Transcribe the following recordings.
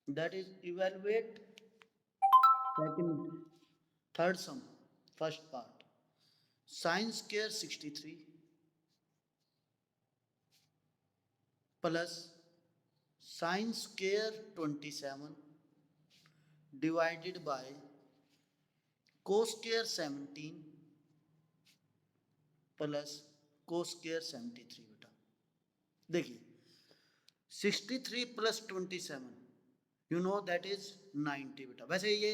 That is evaluate second, third sum, first part. Sin square 63 plus sin square 27 divided by cos square 17 plus cos square 73 बेटा। देखिए 63 plus 27 you know that is 90 बेटा। वैसे ये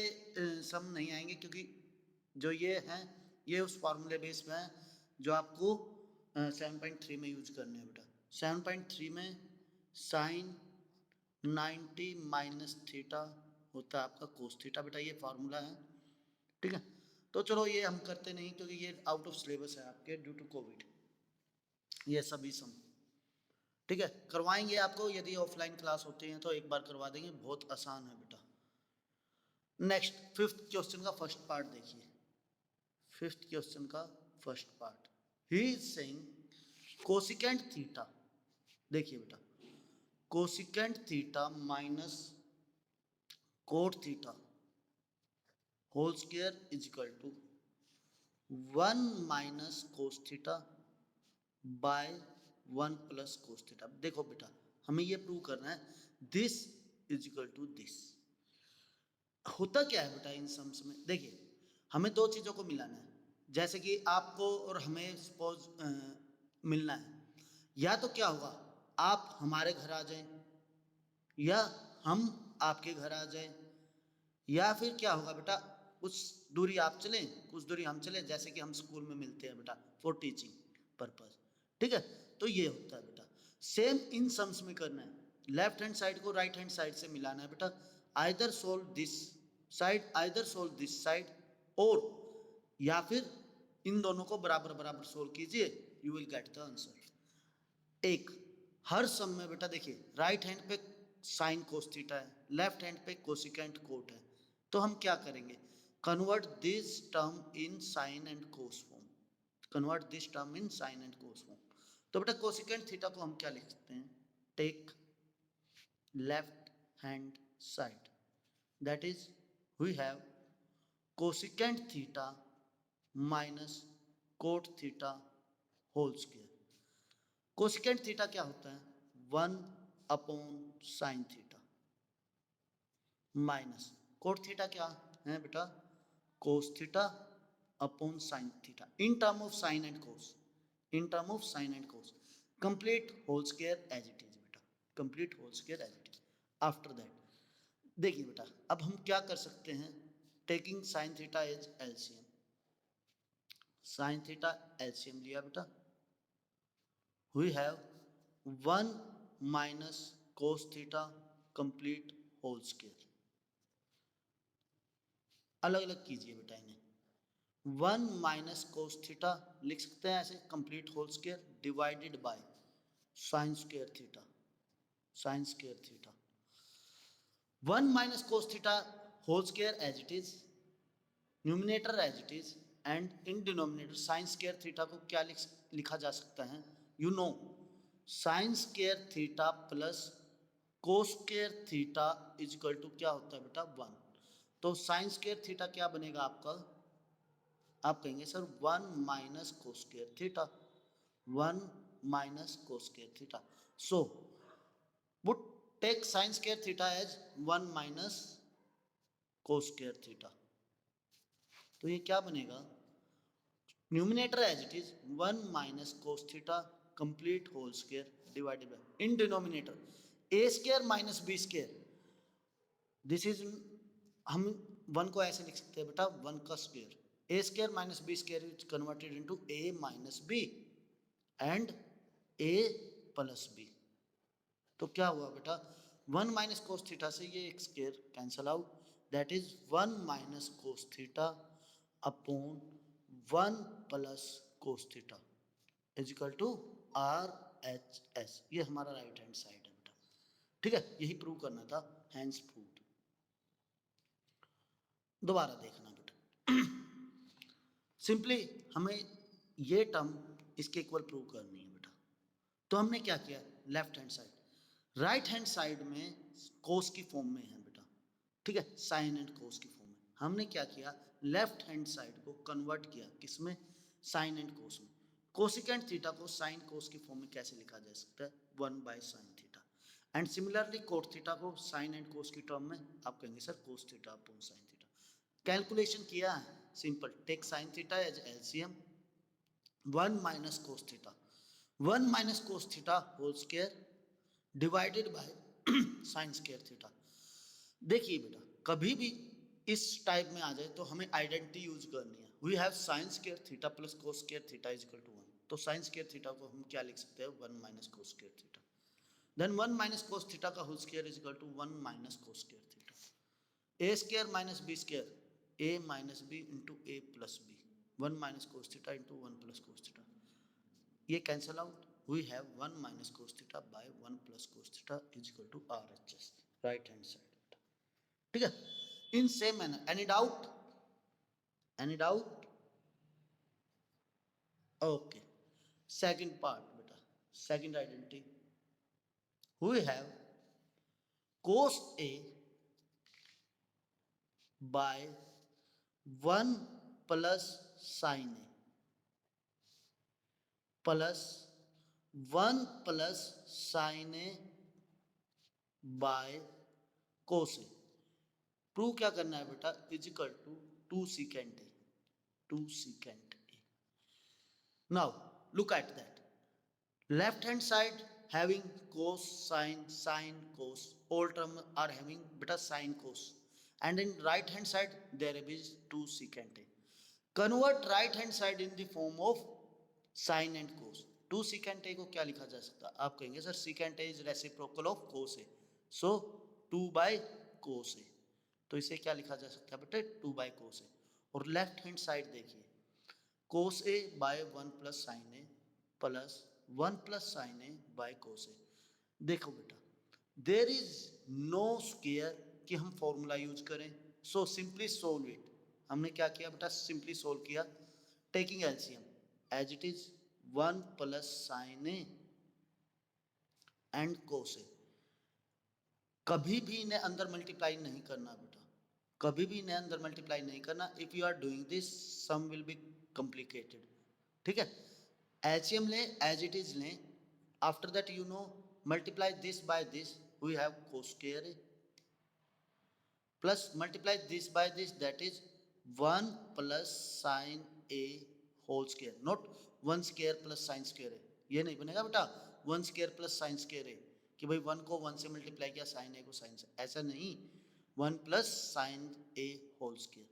सम नहीं आएंगे क्योंकि जो ये है ये उस फार्मूले बेस पे है जो आपको 7.3 में यूज करने हैं बेटा। 7.3 में साइन 90 माइनस थीटा होता है आपका कोस थीटा बेटा, ये फार्मूला है। ठीक है, तो चलो ये हम करते नहीं क्योंकि ये आउट ऑफ सिलेबस है आपके ड्यू टू कोविड, ये सभी सम। ठीक है, करवाएंगे आपको, यदि ऑफलाइन क्लास होती है तो एक बार करवा देंगे, बहुत आसान है बेटा। नेक्स्ट फिफ्थ क्वेश्चन का फर्स्ट पार्ट देखिए। फिफ्थ क्वेश्चन का first part, he is saying cosecant theta. देखिए बेटा, cosecant theta minus cot theta whole square is equal to 1 minus cos theta by 1 plus cos theta. देखो बेटा, हमें ये prove करना है this is equal to this. होता क्या है बेटा इन सम्स में, देखिए हमें दो चीज़ों को मिलाना है। जैसे कि आपको और हमें सपोज मिलना है, या तो क्या होगा आप हमारे घर आ जाएं या हम आपके घर आ जाएं, या फिर क्या होगा बेटा कुछ दूरी आप चलें कुछ दूरी हम चलें, जैसे कि हम स्कूल में मिलते हैं बेटा फॉर टीचिंग पर्पज। ठीक है, तो ये होता है बेटा। सेम इन सम्स में करना है, लेफ्ट हैंड साइड को राइट हैंड साइड से मिलाना है बेटा। Either solve this side, either solve this side, और या फिर इन दोनों को बराबर बराबर सोल्व कीजिए, you will get the answer. एक हर सम में बेटा देखिए राइट हैंड पे साइन कोस थीटा है, लेफ्ट हैंड पे कोसिकेंट कोट है, तो हम क्या करेंगे, convert this term in sine and cos form, convert this term in sine and cos form. तो बेटा कोसिकेंट थीटा को हम क्या लिख सकते हैं, take left hand side, that is we have cosecant theta minus cot theta whole square. Cosecant theta क्या होता है, 1/sin theta minus cot theta क्या है बेटा, cos theta upon sine theta in term of sine and cos, in term of sine and cos, complete whole square as it is बेटा, complete whole square as it is. After that देखिए बेटा अब हम क्या कर सकते हैं, taking sine theta as LCM, sine theta LCM लिया बेटा, we have 1 minus cos theta complete whole square। अलग अलग कीजिए बेटा इन्हें, 1 माइनस कोस थीटा लिख सकते हैं ऐसे complete whole square divided by sine square theta, sine square theta. 1 minus cos theta whole square as it is, numerator as it is, and in denominator sine square theta को क्या लिखा जा सकता है, you know sine square theta plus cos square theta is equal to क्या होता है बेटा 1। तो साइन स्क्वायर थीटा क्या बनेगा आपका, आप कहेंगे sir 1 minus cos square theta, 1 minus cos square theta. So would take sine square theta as 1 minus cos square theta. तो ये क्या बनेगा, numerator as it is 1 minus cos theta complete whole square divided by in denominator A square minus B square, this is, हम 1 को ऐसे लिख सकते हैं बेटा 1 का square, A square minus B square is converted into A minus B and A plus B. तो क्या हुआ बेटा 1 माइनस कोस थीटा से ये एक square cancel out, that is 1 minus cos theta upon 1 plus cos theta is equal to R H S. ये हमारा right hand side है बेटा। ठीक है, यही प्रूव करना था, हैंस प्रूव्ड। दोबारा देखना बेटा, सिंपली हमें ये टर्म इसके इक्वल प्रूव करनी है बेटा। तो हमने क्या किया, left hand side right hand side में कोस की फॉर्म में है बेटा, ठीक है, साइन एंड कोस की फॉर्म में। हमने क्या किया, लेफ्ट हैंड साइड को कन्वर्ट किया किसमें, साइन एंड कोस में। कोसिकेंट थीटा को साइन कोस की फॉर्म में कैसे लिखा जा सकता है, 1/sin theta. And similarly cot theta को साइन एंड कोस की टर्म में आप कहेंगे sir cos theta upon sine theta. Calculation किया है, simple, take sine theta as LCM, 1 minus cos theta, 1 minus cos theta whole square divided by sine square theta. देखिए बेटा, कभी भी इस टाइप में आ जाए तो हमें आइडेंटिटी यूज करनी है। We have sine square theta plus cos square theta is equal to 1। तो साइन स्क्वायर थीटा को हम क्या लिख सकते हैं, 1 minus cos square theta. Then 1 minus cos theta का whole square is equal to 1 minus cos square theta. A square minus B square, A minus B into A plus B, 1 minus cos theta into 1 plus cos theta. ये cancel out, we have 1 minus cos theta by 1 plus cos theta is equal to RHS, right hand side, ठीक है। In same manner, any doubt, any doubt, okay. Second part बेटा, second identity, we have cos A by 1 plus sine A plus 1 plus sine A by cos A। Prove क्या करना है बेटा, is equal to 2 secant A, 2 secant A। Now look at that, left hand side having cos sin cos, all term are having beta sin cos, and in right hand side there is 2 secant A. Convert right hand side in the form of sin and cos। 2 secant A को क्या लिखा जा सकता है, आप कहेंगे sir secant A is reciprocal of cos A, so 2 by cos A। तो इसे क्या लिखा जा सकता है बेटे, 2 by cos A। और लेफ्ट हैंड साइड देखिए, cos A by 1 plus sin A plus 1 plus sine A by cos A. देखो बेटा, देर इज नो स्क्वायर कि हम फॉर्मूला यूज करें, सो सिंपली सोल्व इट। हमने क्या किया बेटा, सिंपली सोल्व किया, taking LCM as it is 1 plus sine A and cos A. कभी भी इन्हें अंदर मल्टीप्लाई नहीं करना बेटा, कभी भी इन्हें अंदर मल्टीप्लाई नहीं करना। If you are doing this sum will be complicated, ठीक है। एलसीएम लें, एज इट इज लें, after that you know multiply this by this, we have cos square A plus multiply this by this, that is 1 plus sine A whole square, not 1 square plus sine square A. ये नहीं बनेगा बेटा 1 square plus sine square A, कि भाई 1 को 1 से multiply किया, sign ए को साइन से, ऐसा नहीं, 1 plus sine A whole square.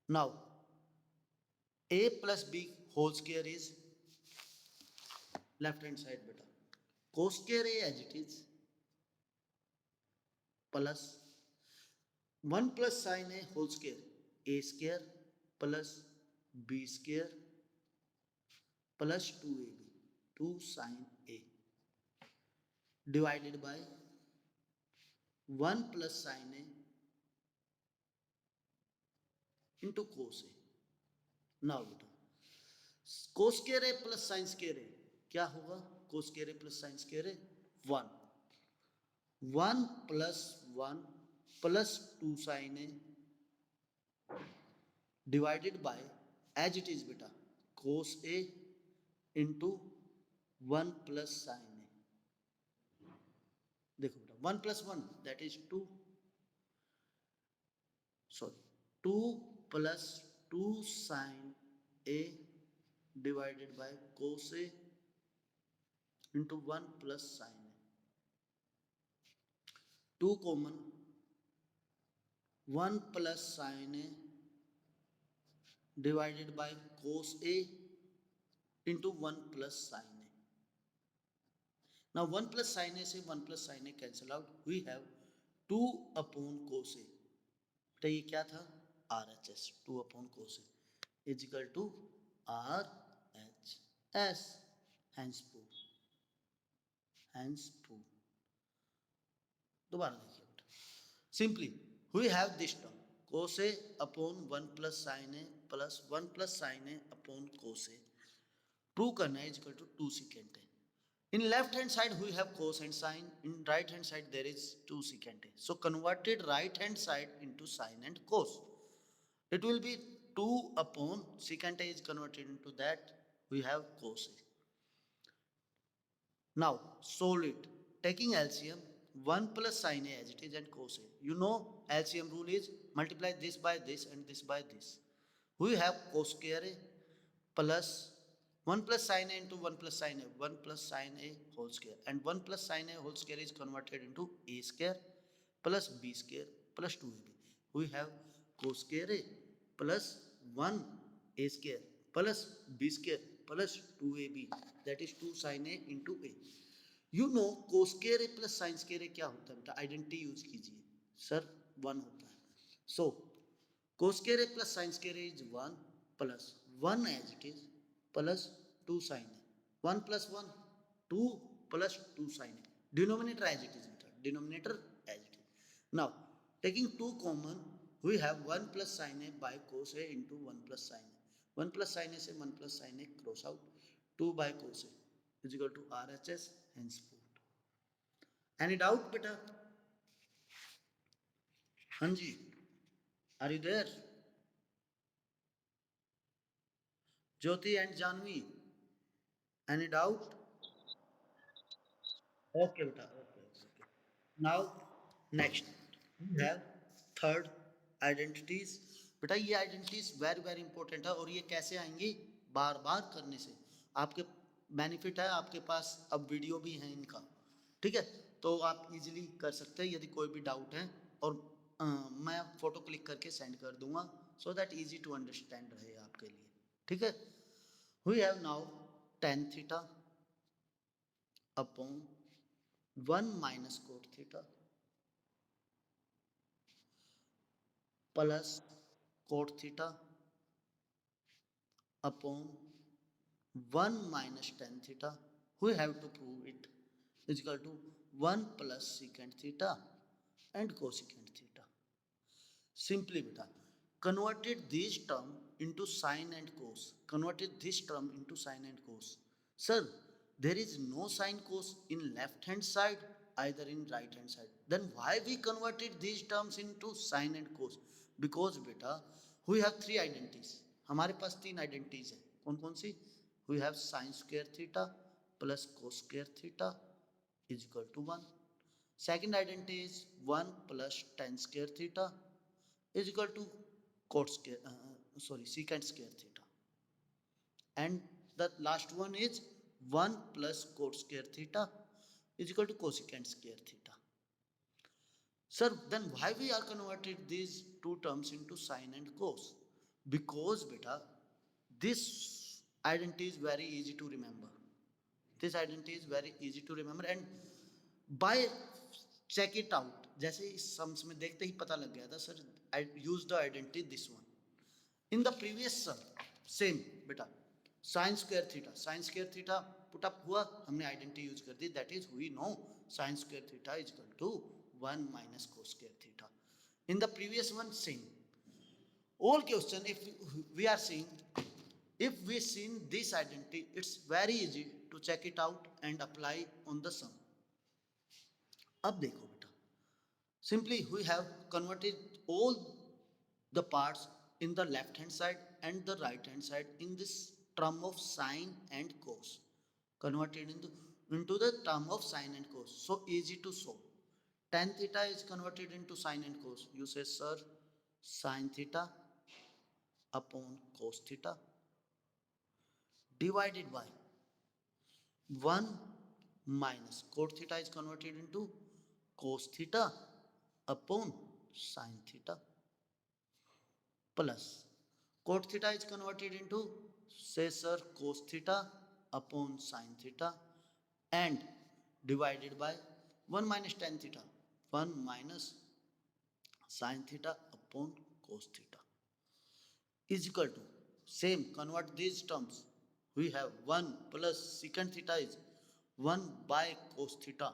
Now a plus B whole square is left hand side बेटा, cos square A as it is plus 1 plus sine A whole square, A square plus B square plus 2AB, 2 sine A divided by 1 plus sine A into cos A। Now बेटा cos square A plus sine square A क्या होगा, cos square A plus sine square A 1, 1 plus 1 plus 2 sine A divided by as it is बेटा cos A into 1 plus sine A। देखो बेटा 1 plus 1 that is 2, sorry 2 plus 2 sine A divided by cos A into 1 plus sine A। 2 common, 1 plus sine A divided by cos A into 1 plus sine A। Now 1 plus sine A से 1 plus sine A cancel out, we have 2 upon cos A। तो ये क्या था, RHS, 2 upon cos A is equal to RHS, hence prove, hence prove. दोबारा देखिए बेटा, simply we have this term cos A upon 1 plus sine A plus 1 plus sine A upon cos A। Prove करना है is equal to 2 secant A। In left hand side we have cos and sine. In right hand side there is 2 secant a. So converted right hand side into sine and cos. It will be 2 upon secant a is converted into that. We have cos a. Now solve it. Taking LCM, 1 plus sine a as it is and cos a. You know LCM rule is multiply this by this and this by this. We have cos square a plus 1 plus sine a into 1 plus sine a, 1 plus sine a whole square, and 1 plus sine a whole square is converted into a square plus b square plus 2ab. We have cos square a plus 1 a square plus b square plus 2ab, that is 2 sine a into a. You know cos square a plus sin square a क्या होता है बेटा, identity use कीजिए sir, 1 होता है. So cos square a plus sin square a is 1 plus 1 as it is plus 2 sin a. 1 plus 1 2 plus 2 sin a. Denominator as it is beta. Denominator as it is. Now taking 2 common, we have 1 plus sin a by cos a into 1 plus sin a. 1 plus sin a से 1 plus sin a cross out. 2 by cos a is equal to RHS henceforth. Any doubt beta? हाँ जी, are you there? Jyoti and Janvi, any doubt? Okay beta, okay. Now next we have third identities. बेटा ये identities very very important है, और ये कैसे आएंगी, बार बार करने से. आपके बेनिफिट है, आपके पास अब वीडियो भी है इनका, ठीक है, तो आप इजीली कर सकते हैं. यदि कोई भी डाउट है, और मैं फोटो क्लिक करके सेंड कर दूंगा, so that easy to understand रहे आपके लिए, ठीक है. वी हैव नाउ tan थीटा upon 1 minus cot theta plus cot theta upon 1 minus tan theta. We have to prove it is equal to 1 plus secant theta and cosecant theta. Simply beta, converted this term into sine and cos. Converted this term into sine and cos. Sir, there is no sine cos in left hand side, either in right hand side. Then why we converted these terms into sine and cos? Because beta, we have 3 identities. हमारे पास 3 identities है. कौन कौन सी? We have sine square theta plus cos square theta is equal to 1. Second identity is 1 plus tan square theta is equal to cot square, secant square theta. And the last one is 1 plus cot square theta is equal to cosecant square theta. Sir, then why we are converted these two terms into sine and cos? Because beta, this identity is very easy to remember. This identity is very easy to remember, and by check it out, जैसे इस sums में देखते ही पता लग गया था sir, I use the identity this one. In the previous sum, same बेटा, sin square theta put up हुआ, हमने identity use कर दी, that is we know sin square theta is equal to 1 minus cos square theta. In the previous one, same. All question, if we are seeing, if we seen this identity, it's very easy to check it out and apply on the sum. अब देखो बेटा, simply we have converted all the parts in the left hand side and the right hand side in this term of sine and cos, converted into the term of sine and cos, so easy to solve. Tan theta is converted into sine and cos. You say sir, sine theta upon cos theta divided by 1 minus cot theta is converted into cos theta upon sin theta plus cot theta is converted into, say sir, cos theta upon sin theta and divided by 1 minus tan theta, 1 minus sin theta upon cos theta is equal to, same, convert these terms. We have 1 plus secant theta is 1 by cos theta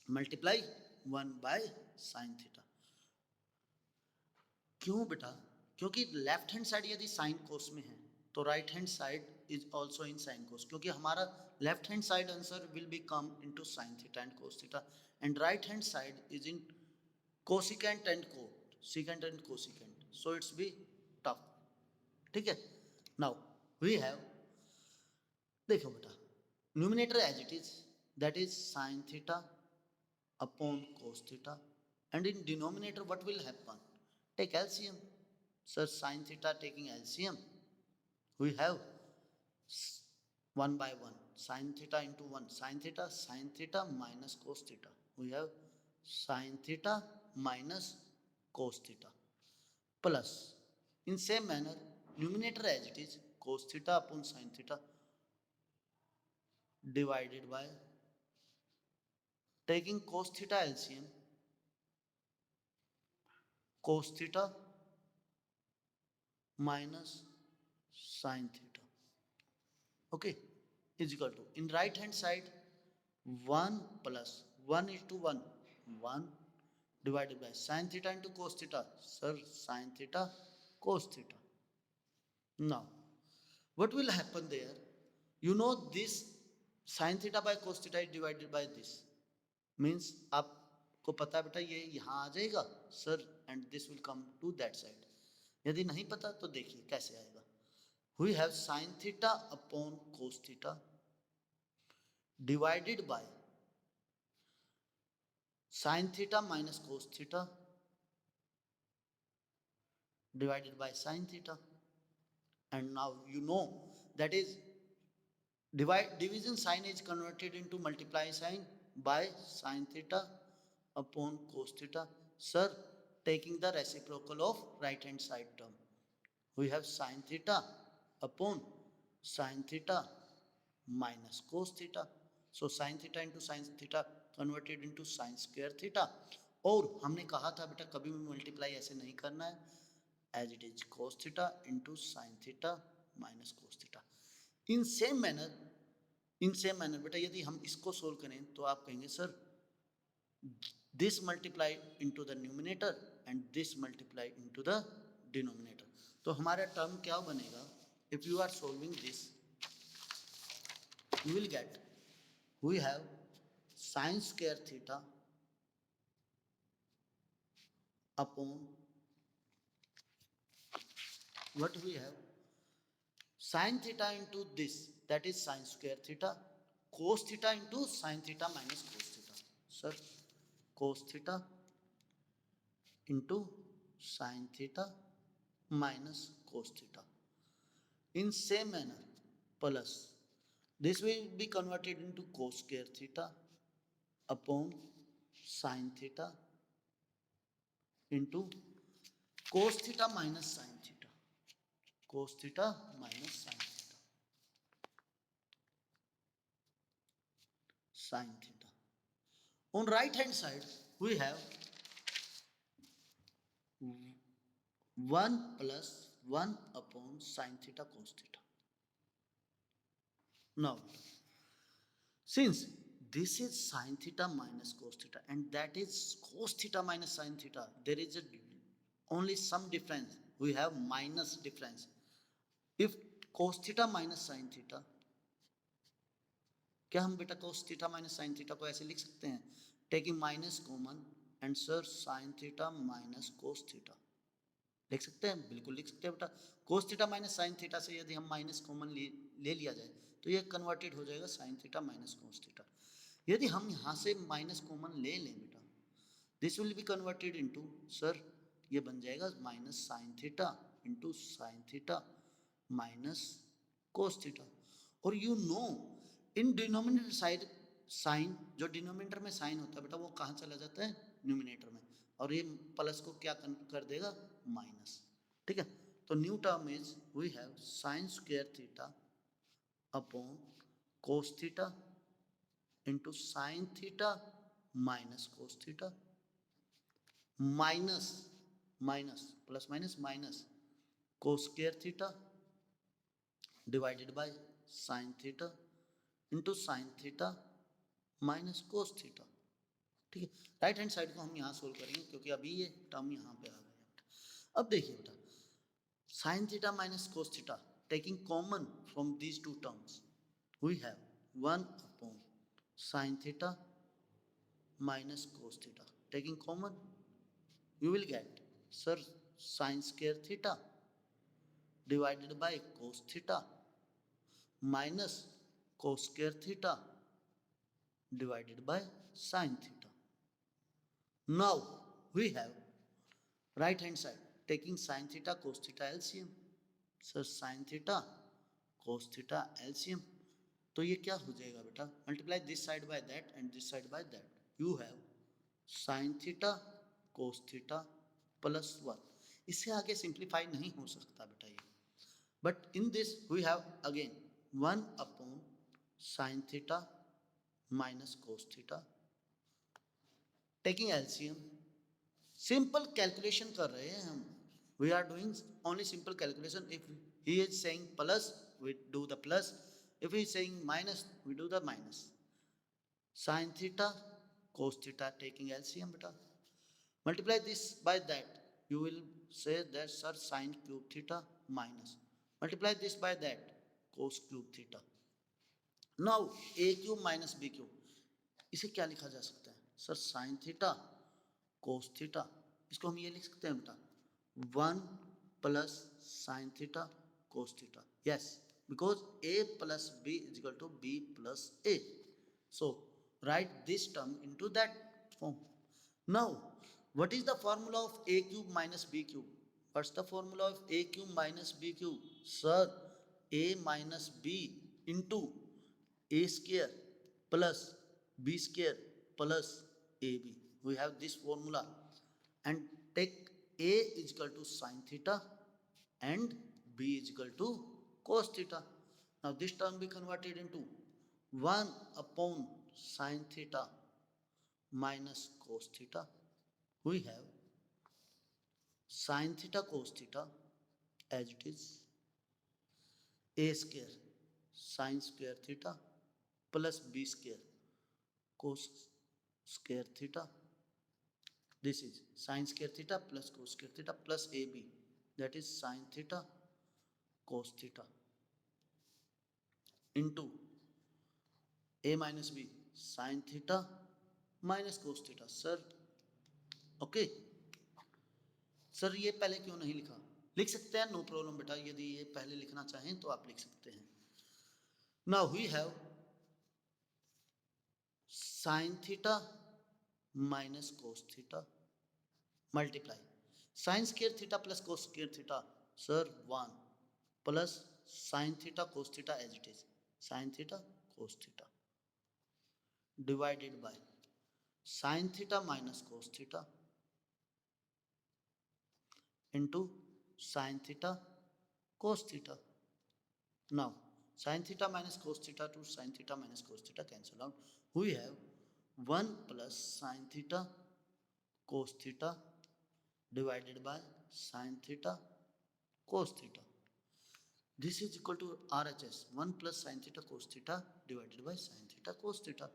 multiply 1 by sin theta. क्यों बेटा? क्योंकि left hand side यदि sine cos में है तो right hand side is also in sine cos, क्योंकि हमारा left hand side answer will be come into sine theta and cos theta, and right hand side is in cosecant and secant and cosecant, so it's be tough. ठीक है, now we have, देखो बेटा, numerator as it is, that is sine theta upon cos theta, and in denominator what will happen? Take LCM. Sir, sin theta taking LCM, we have 1 by 1 sin theta into 1 sin theta minus cos theta, we have sin theta minus cos theta, plus in same manner numerator as it is cos theta upon sin theta divided by taking cos theta LCM, cos theta minus sin theta, okay, is equal to, in right hand side 1 plus 1 is to 1 1 divided by sin theta into cos theta, sir, sin theta cos theta. Now what will happen there, you know this sin theta by cos theta is divided by this, means आपको पता है बेटा ये यहाँ आ जाएगा sir, and this will come to that side. यदि नहीं पता तो देखिए कैसे आएगा, we have sin theta upon cos theta divided by sin theta minus cos theta divided by sin theta, and now you know that is division sign is converted into multiply sign by sin theta upon cos theta, sir, taking the reciprocal of right hand side term, we have sin theta upon sin theta minus cos theta, so sin theta into sin theta converted into sin square theta, और हमने कहा था बेटा कभी भी multiply ऐसे नहीं करना है, as it is cos theta into sin theta minus cos theta, in same manner बेटा यदि हम इसको सोल्व करें तो आप कहेंगे sir this multiply into the numerator and this multiply into the denominator, तो हमारा टर्म क्या बनेगा, if you are solving this you will get, we have sin square theta upon, what we have, sin theta into this, that is sin square theta, cos theta into sin theta minus cos theta, sir, cos theta into sin theta minus cos theta, in same manner plus this will be converted into cos square theta upon sin theta into cos theta minus sin theta, cos theta minus sin theta, sin theta. On right hand side we have 1 plus 1 upon sin theta cos theta. Now since this is sin theta minus cos theta and that is cos theta minus sin theta, there is only some difference, we have minus difference, if cos theta minus sin theta, क्या हम बेटा cos theta minus sin theta को ऐसे लिख सकते हैं, taking minus common and sir sin theta minus cos theta, लिख सकते हैं, बिल्कुल लिख सकते हैं बेटा, cos theta minus sin theta से यदि हम माइनस कॉमन ले लिया जाए तो ये कन्वर्टेड हो जाएगा sin theta minus cos theta, यदि हम यहाँ से माइनस कॉमन ले लें बेटा, this will be converted into, sir ये बन जाएगा minus sin theta into sin theta minus cos theta, और you know in denominator side sine, जो डिनोमिनेटर में साइन होता है बेटा वो कहाँ चला जाता है, न्यूमिनेटर में, और ये प्लस को क्या कर देगा, माइनस, ठीक है, तो new term is we have sine square theta upon cos theta into sine theta minus cos theta minus minus plus minus minus cos square theta divided by sine theta into sine theta minus cos theta, ठीक है, right hand side को हम यहाँ solve करेंगे क्योंकि अभी ये term यहाँ पे आ गया। अब देखिए बेटा sign theta minus cos theta taking common from these two terms, we have 1 upon sine theta minus cos theta. Taking common, you will get, sir, sine square theta divided by cos theta minus cos square theta divided by sine theta. Now we have right hand side taking sine theta cos theta LCM. Sir sine theta cos theta LCM, तो ये क्या हो जाएगा बेटा, multiply this side by that and this side by that, you have sine theta cos theta plus 1. इससे आगे simplify नहीं हो सकता बेटा ये, but in this we have again 1 upon sine theta minus cos theta, taking LCM. Simple calculation कर रहे हैं हम, we are doing only simple calculation. If he is saying plus, we do the plus. If he is saying minus, we do the minus. Sin theta cos theta taking LCM beta, multiply this by that, you will say that sir sin cube theta minus, multiply this by that, cos cube theta. Now a cube minus b cube, इसे क्या लिखा जा सकता है sir, sin theta cos theta, इसको हम ये लिख सकते हैं बेटा 1 plus sin theta cos theta. Yes, because a plus b is equal to b plus a. So write this term into that form. Now what is the formula of a cube minus b cube? What's the formula of a cube minus b cube? Sir, a minus b into a square plus b square plus ab. We have this formula, and take a is equal to sin theta and b is equal to cos theta. Now this term be converted into 1 upon sin theta minus cos theta. We have sin theta cos theta as it is a square sin square theta plus b square cos square theta. This is sin square theta plus cos square theta plus AB, that is sin theta cos theta into A minus B sin theta minus cos theta. Sir okay, sir ये पहले क्यों नहीं लिखा? लिख सकते हैं, no problem बेटा, यदि ये पहले लिखना चाहें तो आप लिख सकते हैं. Now we have sin theta minus cos theta multiply sin square theta plus cos square theta, sir 1 plus sin theta cos theta as it is sin theta cos theta divided by sin theta minus cos theta into sin theta cos theta. Now sin theta minus cos theta to sin theta minus cos theta cancel out. We have 1 plus sin theta cos theta divided by sin theta cos theta. This is equal to RHS, 1 plus sin theta cos theta divided by sin theta cos theta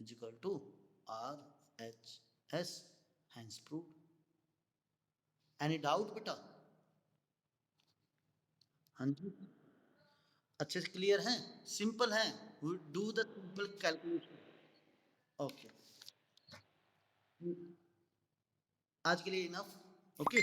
is equal to RHS, hence proved. Any doubt बेटा? हाँ जी, अच्छे से clear हैं, simple हैं, we do the simple calculation. Okay, आज के लिए enough. Okay.